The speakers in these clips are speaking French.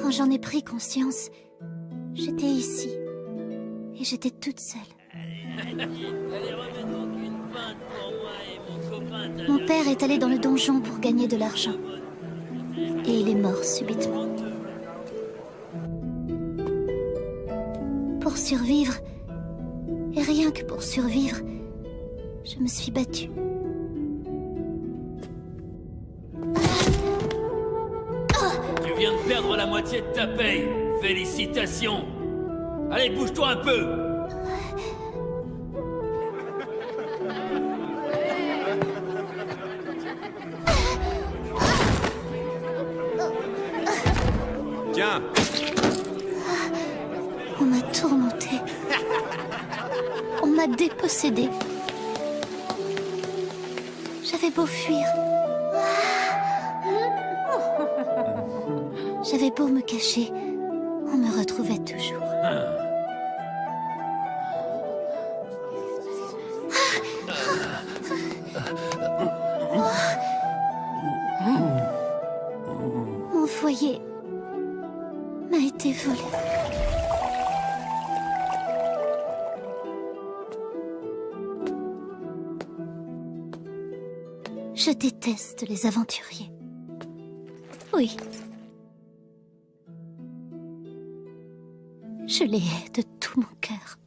Quand j'en ai pris conscience, j'étais ici. Et j'étais toute seule. Mon père est allé dans le donjon pour gagner de l'argent. Et il est mort subitement. Pour survivre, et rien que pour survivre, je me suis battue. Tu viens de perdre la moitié de ta paye. Félicitations. Allez, bouge-toi un peu. Tiens. On m'a tourmentée. On m'a dépossédée. J'avais beau fuir. J'avais beau me cacher, on me retrouvait toujours. Mon foyer m'a été volé. Je déteste les aventuriers. Oui. Je les hais de tout mon cœur.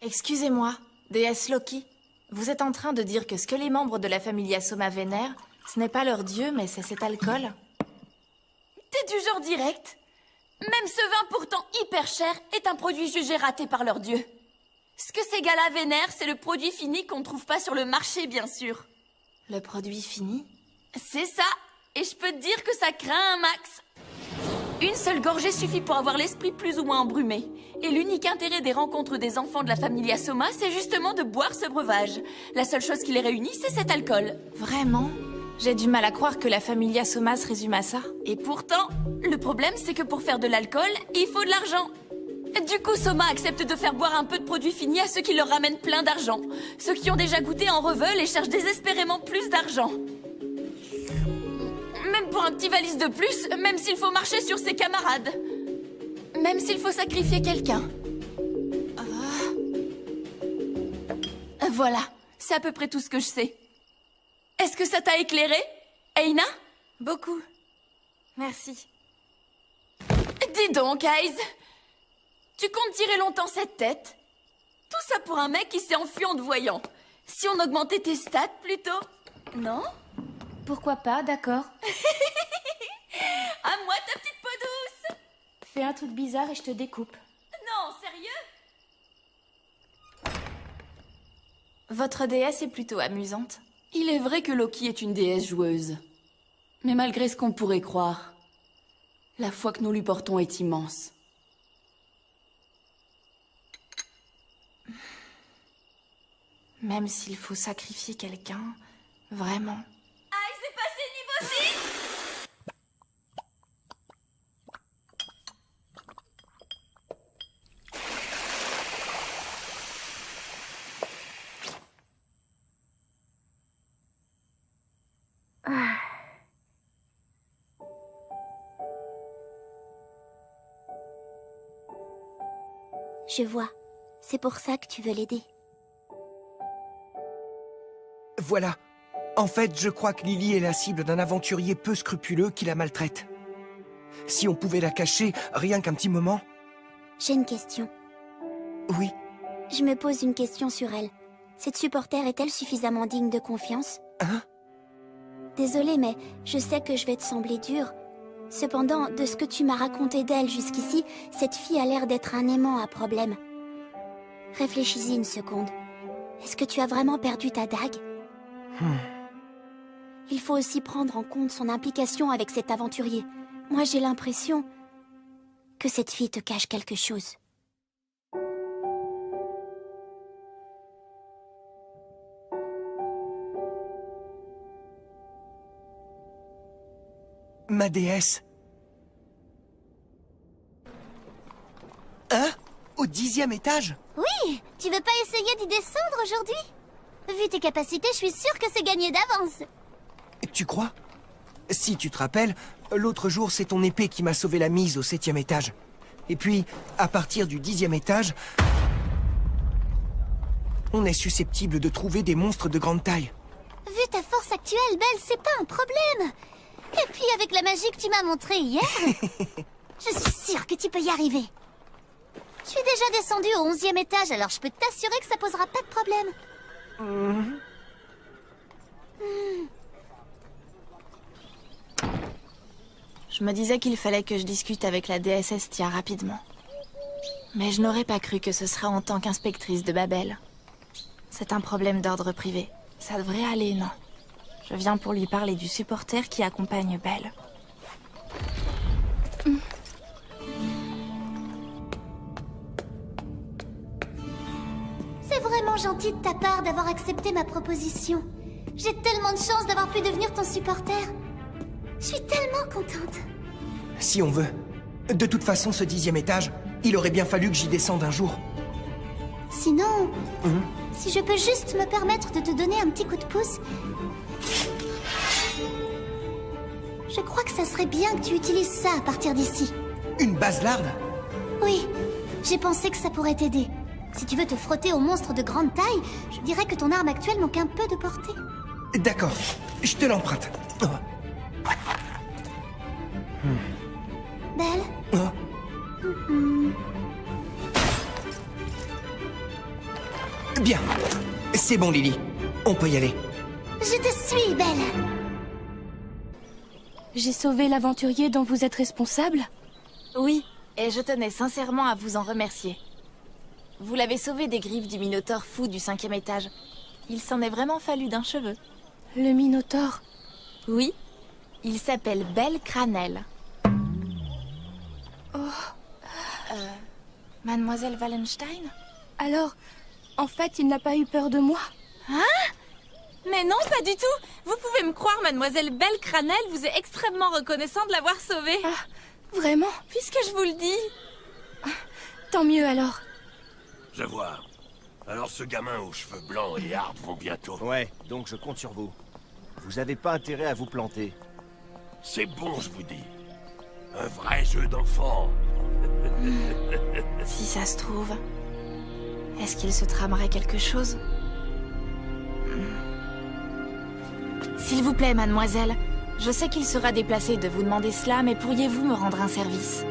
Excusez-moi, déesse Loki. Vous êtes en train de dire que ce que les membres de la Familia Soma vénèrent, ce n'est pas leur dieu, mais c'est cet alcool? T'es du genre direct. Même ce vin pourtant hyper cher est un produit jugé raté par leur dieu. Ce que ces gars-là vénèrent, c'est le produit fini qu'on ne trouve pas sur le marché, bien sûr. Le produit fini? C'est ça. Et je peux te dire que ça craint un max. Une seule gorgée suffit pour avoir l'esprit plus ou moins embrumé. Et l'unique intérêt des rencontres des enfants de la Familia Soma, c'est justement de boire ce breuvage. La seule chose qui les réunit, c'est cet alcool. Vraiment? J'ai du mal à croire que la Familia Soma se résume à ça. Et pourtant, le problème, c'est que pour faire de l'alcool, il faut de l'argent. Du coup, Soma accepte de faire boire un peu de produits finis à ceux qui leur ramènent plein d'argent. Ceux qui ont déjà goûté en reveulent et cherchent désespérément plus d'argent. Même pour un petit valise de plus, même s'il faut marcher sur ses camarades. Même s'il faut sacrifier quelqu'un. Voilà, c'est à peu près tout ce que je sais. Est-ce que ça t'a éclairé, Eina? Beaucoup. Merci. Dis donc, Aiz. Tu comptes tirer longtemps cette tête? Tout ça pour un mec qui s'est enfui en te voyant. Si on augmentait tes stats, plutôt? Non? Pourquoi pas, d'accord. À moi, ta petite peau douce! Fais un truc bizarre et je te découpe. Non, sérieux? Votre déesse est plutôt amusante. Il est vrai que Loki est une déesse joueuse. Mais malgré ce qu'on pourrait croire, La foi que nous lui portons est immense. Même s'il faut sacrifier quelqu'un, vraiment. Aïe, c'est passé niveau 6! Je vois. C'est pour ça que tu veux l'aider. Voilà. En fait, je crois que Lily est la cible d'un aventurier peu scrupuleux qui la maltraite. Si on pouvait la cacher, rien qu'un petit moment... J'ai une question. Oui. Je me pose une question sur elle. Cette supporter est-elle suffisamment digne de confiance? Hein? Désolée, mais je sais que je vais te sembler dure. Cependant, de ce que tu m'as raconté d'elle jusqu'ici, cette fille a l'air d'être un aimant à problème. Réfléchis-y une seconde. Est-ce que tu as vraiment perdu ta dague? Il faut aussi prendre en compte son implication avec cet aventurier. Moi, j'ai l'impression que cette fille te cache quelque chose. Ma déesse. Hein? Au 10e étage? Oui, tu veux pas essayer d'y descendre aujourd'hui? Vu tes capacités, je suis sûre que c'est gagné d'avance. Tu crois? Si tu te rappelles, l'autre jour, c'est ton épée qui m'a sauvé la mise au 7e étage. Et puis, à partir du 10e étage, on est susceptible de trouver des monstres de grande taille. Vu ta force actuelle, Belle, c'est pas un problème. Et puis avec la magie que tu m'as montrée hier, je suis sûre que tu peux y arriver. Je suis déjà descendue au 11e étage, alors je peux t'assurer que ça posera pas de problème. Je me disais qu'il fallait que je discute avec la déesse Estia rapidement. Mais je n'aurais pas cru que ce serait en tant qu'inspectrice de Babel. C'est un problème d'ordre privé. Ça devrait aller, non? Je viens pour lui parler du supporter qui accompagne Belle. C'est vraiment gentil de ta part d'avoir accepté ma proposition. J'ai tellement de chance d'avoir pu devenir ton supporter. Je suis tellement contente. Si on veut. De toute façon, ce 10e étage, il aurait bien fallu que j'y descende un jour. Sinon, si je peux juste me permettre de te donner un petit coup de pouce... Je crois que ça serait bien que tu utilises ça à partir d'ici. Une baselarde? Oui, j'ai pensé que ça pourrait t'aider. Si tu veux te frotter aux monstres de grande taille, je dirais que ton arme actuelle manque un peu de portée. D'accord, je te l'emprunte. Oh. Belle? Oh. Bien, c'est bon Lily, on peut y aller. Je te suis, Belle. J'ai sauvé l'aventurier dont vous êtes responsable? Oui, et je tenais sincèrement à vous en remercier. Vous l'avez sauvé des griffes du Minotaure fou du 5e étage. Il s'en est vraiment fallu d'un cheveu. Le Minotaure? Oui, il s'appelle Belle Cranel. Mademoiselle Wallenstein? Alors, en fait, il n'a pas eu peur de moi? Mais non, pas du tout. Vous pouvez me croire, Mademoiselle Belle Cranel vous est extrêmement reconnaissant de l'avoir sauvée. Vraiment? Puisque je vous le dis. Tant mieux alors. Je vois. Alors ce gamin aux cheveux blancs et hard vont bientôt. Ouais, donc je compte sur vous. Vous avez pas intérêt à vous planter. C'est bon, je vous dis. Un vrai jeu d'enfant. Si ça se trouve, est-ce qu'il se tramerait quelque chose? S'il vous plaît, mademoiselle, je sais qu'il sera déplacé de vous demander cela, mais pourriez-vous me rendre un service?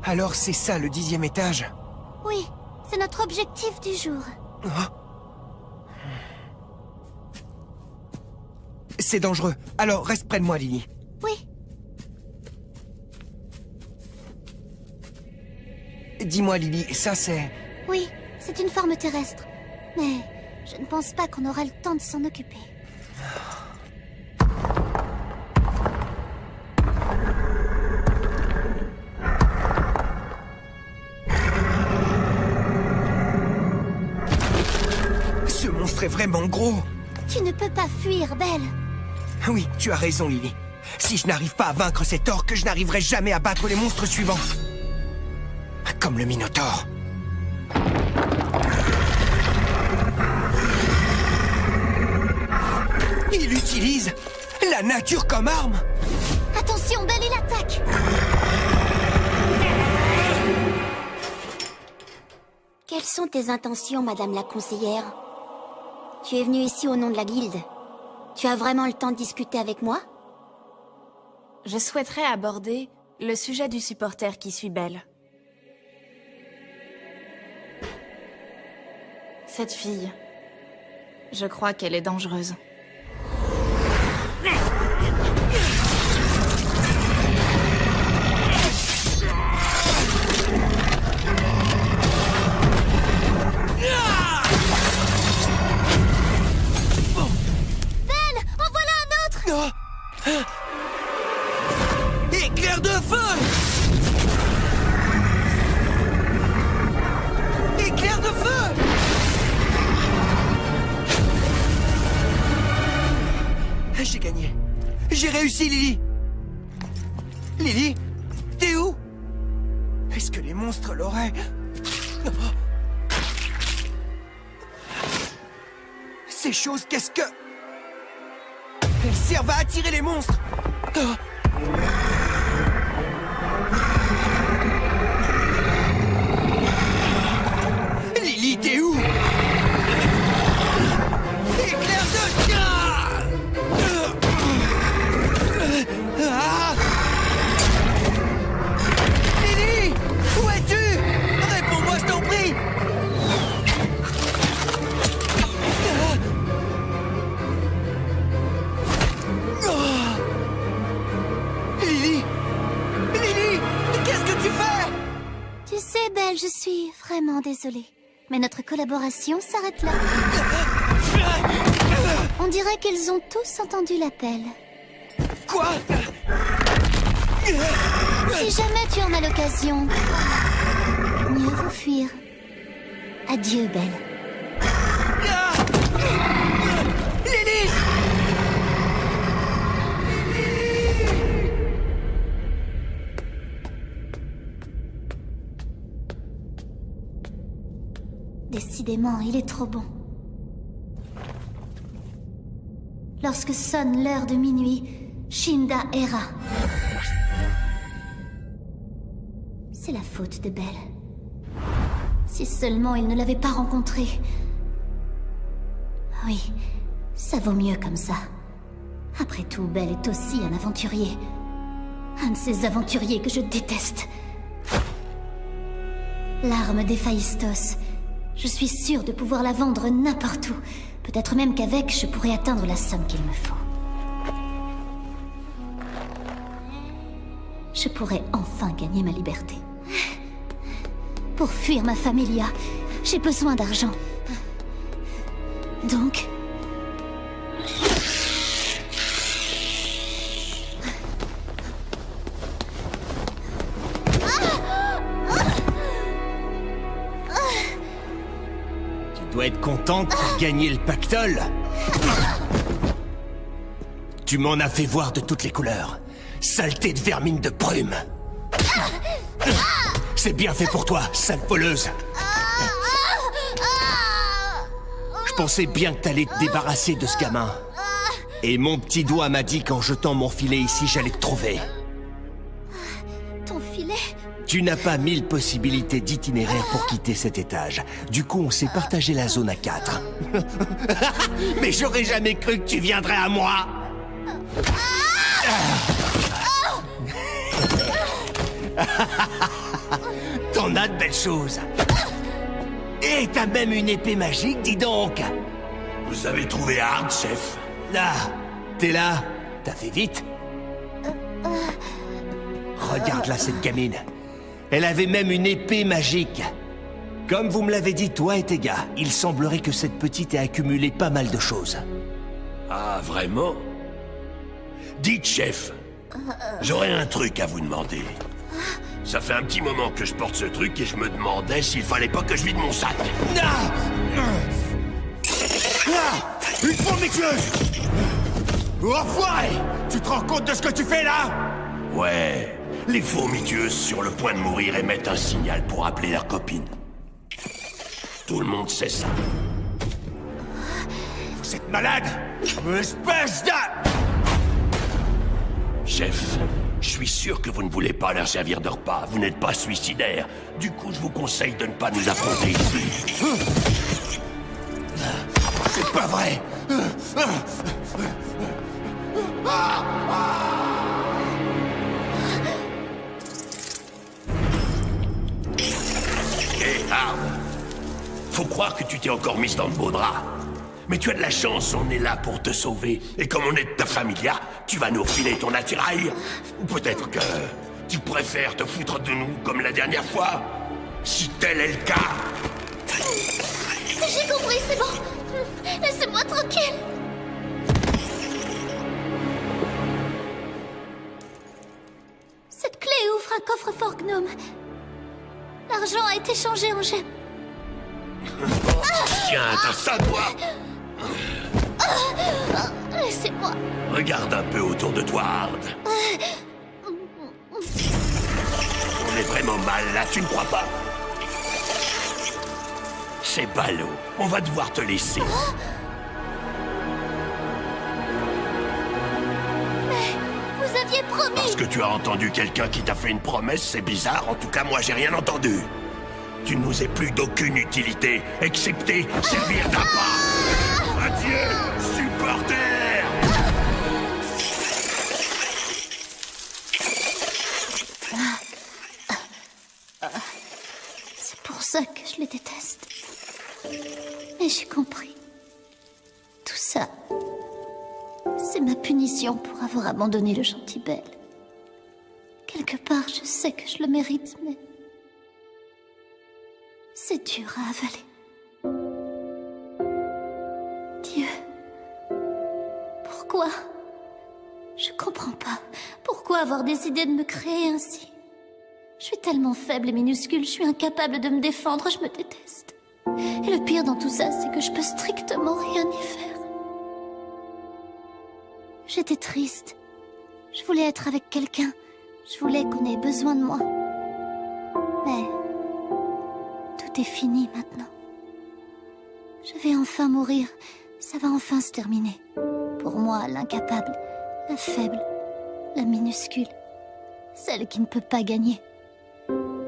Alors c'est ça le 10e étage? Oui, c'est notre objectif du jour. C'est dangereux, alors reste près de moi Lily. Oui. Dis-moi Lily, ça c'est... Oui, c'est une forme terrestre. Mais je ne pense pas qu'on aura le temps de s'en occuper. Ce monstre est vraiment gros. Tu ne peux pas fuir, Belle. Oui, tu as raison, Lily. Si je n'arrive pas à vaincre cet orque, je n'arriverai jamais à battre les monstres suivants. Comme le Minotaure. Il utilise la nature comme arme. Attention, Belle, il attaque. Quelles sont tes intentions, Madame la conseillère? Tu es venue ici au nom de la guilde. Tu as vraiment le temps de discuter avec moi? Je souhaiterais aborder le sujet du supporter qui suit Belle. Cette fille, je crois qu'elle est dangereuse. Éclair de feu! Éclair de feu! J'ai gagné. J'ai réussi, Lily. Lily, t'es où? Est-ce que les monstres l'auraient? Ces choses, qu'est-ce que... Elles servent à attirer les monstres. Lily, t'es où? Éclair de... Ah! Lily, où es-tu? Réponds-moi, je t'en prie. Lily! Lily! Qu'est-ce que tu fais? Tu sais, Belle, je suis vraiment désolée. Mais notre collaboration s'arrête là. On dirait qu'ils ont tous entendu l'appel. Quoi? Si jamais tu en as l'occasion, mieux vaut fuir. Adieu, Belle. Lily! Décidément, il est trop bon. Lorsque sonne l'heure de minuit, Shinda erra. C'est la faute de Belle. Si seulement il ne l'avait pas rencontrée. Oui, ça vaut mieux comme ça. Après tout, Belle est aussi un aventurier. Un de ces aventuriers que je déteste. L'arme d'Héphaïstos. Je suis sûre de pouvoir la vendre n'importe où. Peut-être même qu'avec, je pourrais atteindre la somme qu'il me faut. Je pourrais enfin gagner ma liberté. Pour fuir ma familia, j'ai besoin d'argent. Donc... Tu dois être contente pour gagner le pactole. Tu m'en as fait voir de toutes les couleurs. Saleté de vermine de brume. C'est bien fait pour toi, sale voleuse. Je pensais bien que t'allais te débarrasser de ce gamin. Et mon petit doigt m'a dit qu'en jetant mon filet ici, j'allais te trouver. Ton filet? Tu n'as pas 1000 possibilités d'itinéraire pour quitter cet étage. Du coup, on s'est partagé la zone à 4. Mais j'aurais jamais cru que tu viendrais à moi. T'en as de belles choses. Et t'as même une épée magique, dis donc. Vous avez trouvé Hard, chef? Là, t'es là. T'as fait vite. Regarde là cette gamine. Elle avait même une épée magique. Comme vous me l'avez dit, toi et tes gars, il semblerait que cette petite ait accumulé pas mal de choses. Ah, vraiment? Dites, chef, j'aurais un truc à vous demander. Ça fait un petit moment que je porte ce truc et je me demandais s'il fallait pas que je vide mon sac. Une fourmitueuse! Enfoiré! Tu te rends compte de ce que tu fais là? Ouais, les fourmitueuses sur le point de mourir émettent un signal pour appeler leur copine. Tout le monde sait ça. Vous êtes malade? Espèce de... Chef, je suis sûr que vous ne voulez pas leur servir de repas. Vous n'êtes pas suicidaire. Du coup, je vous conseille de ne pas nous affronter ici. C'est pas vrai! Hé, Hard! Faut croire que tu t'es encore mise dans le beau drap. Mais tu as de la chance, on est là pour te sauver. Et comme on est de ta familia, tu vas nous refiler ton attirail. Ou peut-être que tu préfères te foutre de nous comme la dernière fois. Si tel est le cas. J'ai compris, c'est bon. Laissez-moi tranquille. Cette clé ouvre un coffre-fort gnome. L'argent a été changé en gemmes. Tiens, t'as ça, toi? Laissez-moi. Regarde un peu autour de toi, Hard. On est vraiment mal là, tu ne crois pas? C'est ballot. On va devoir te laisser. Mais vous aviez promis. Parce que tu as entendu quelqu'un qui t'a fait une promesse, c'est bizarre. En tout cas, moi, j'ai rien entendu. Tu ne nous es plus d'aucune utilité, excepté servir d'appât. Adieu, supporter. C'est pour ça que je les déteste. Mais j'ai compris. Tout ça, c'est ma punition pour avoir abandonné le gentil Belle. Quelque part, je sais que je le mérite, mais... c'est dur à avaler. Dieu... pourquoi? Je comprends pas. Pourquoi avoir décidé de me créer ainsi? Je suis tellement faible et minuscule, je suis incapable de me défendre, je me déteste. Et le pire dans tout ça, c'est que je peux strictement rien y faire. J'étais triste. Je voulais être avec quelqu'un. Je voulais qu'on ait besoin de moi. Mais... tout est fini maintenant. Je vais enfin mourir. Ça va enfin se terminer. Pour moi, l'incapable, la faible, la minuscule. Celle qui ne peut pas gagner.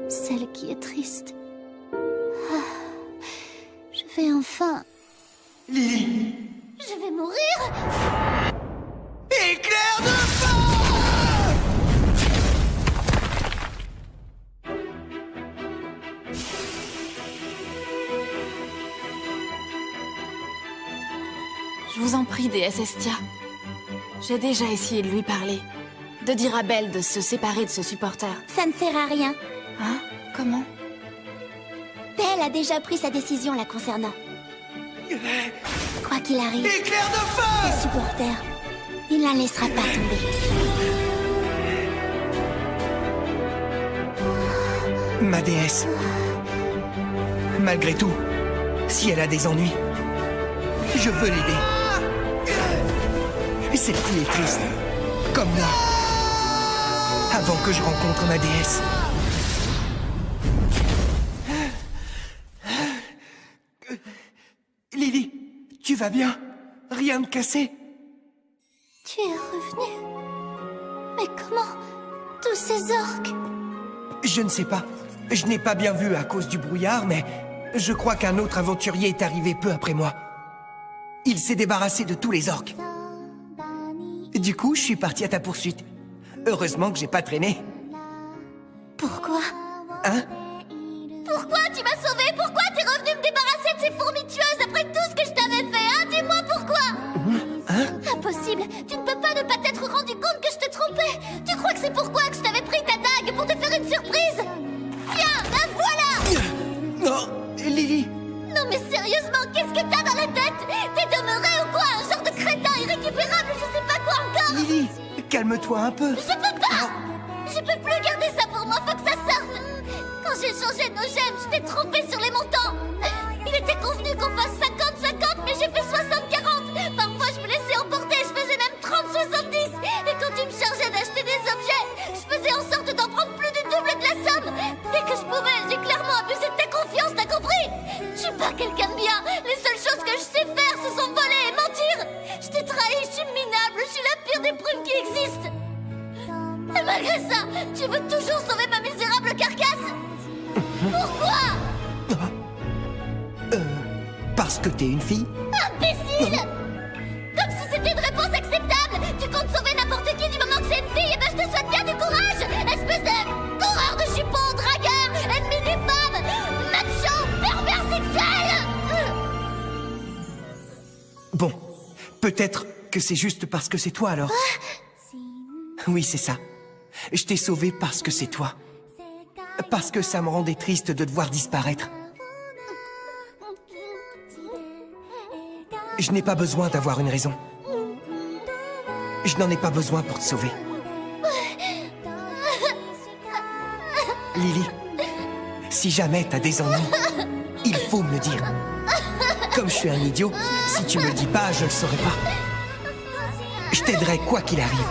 Celle qui est triste. Ah, je vais enfin... Lily! Je vais mourir! Éclair de feu! Je vous en prie, déesse Estia. J'ai déjà essayé de lui parler. De dire à Belle de se séparer de ce supporter. Ça ne sert à rien. Hein? Comment? Belle a déjà pris sa décision la concernant. Quoi qu'il arrive, Éclair de feu! ses supporters, il ne la laissera pas tomber. Ma déesse. Malgré tout, si elle a des ennuis, je veux l'aider. Cette fille est triste, comme moi. Avant que je rencontre ma déesse. Lily, tu vas bien? Rien de cassé? Tu es revenu. Mais comment? Tous ces orques? Je ne sais pas. Je n'ai pas bien vu à cause du brouillard, mais je crois qu'un autre aventurier est arrivé peu après moi. Il s'est débarrassé de tous les orques. Du coup, je suis parti à ta poursuite. Heureusement que j'ai pas traîné. Pourquoi? Hein? Pourquoi tu m'as sauvé? Pourquoi t'es revenu me débarrasser de ces fourmitueuses après tout ce que je t'avais fait, hein? Dis-moi pourquoi? Hein? Impossible. Tu ne peux pas ne pas t'être rendu compte que je te trompais. Tu crois que c'est pourquoi que je t'avais pris ta dague pour te faire une surprise? Tiens, la voilà! Non, que t'as dans la tête? T'es demeuré ou quoi? Un genre de crétin irrécupérable, je sais pas quoi encore. Lily, calme-toi un peu. Je peux pas. Je peux plus garder ça pour moi, faut que ça sorte. Quand j'ai changé nos gemmes, je t'ai trompé sur les montants. Il était convenu qu'on fasse 50-50, mais j'ai fait 60-40. Parfois, je me laissais emporter, je faisais même 30-70. Et quand tu me chargeais d'acheter des objets, je faisais en sorte d'en prendre plus du double de la somme. Dès que je pouvais, j'ai clairement abusé de ta confiance, t'as compris? Je suis pas quelqu'un de bien. Les seules choses que je sais faire, ce sont voler et mentir. Je t'ai trahi, je suis minable, je suis la pire des prunes qui existent. Et malgré ça, tu veux toujours sauver ma misérable carcasse? Pourquoi? Parce que t'es une fille? Imbécile! Comme si c'était une réponse acceptable! Tu comptes sauver n'importe qui du moment que c'est une fille, et ben je te souhaite bien du courage! Espèce de coureur de jupons, dragueur, ennemi des femmes, macho, pervers sexuel! Bon, peut-être que c'est juste parce que c'est toi alors. Oui, c'est ça. Je t'ai sauvé parce que c'est toi. Parce que ça me rendait triste de te voir disparaître. Je n'ai pas besoin d'avoir une raison. Je n'en ai pas besoin pour te sauver. Lily, si jamais t'as des ennuis, il faut me le dire. Comme je suis un idiot, si tu me le dis pas, je le saurai pas. Je t'aiderai quoi qu'il arrive.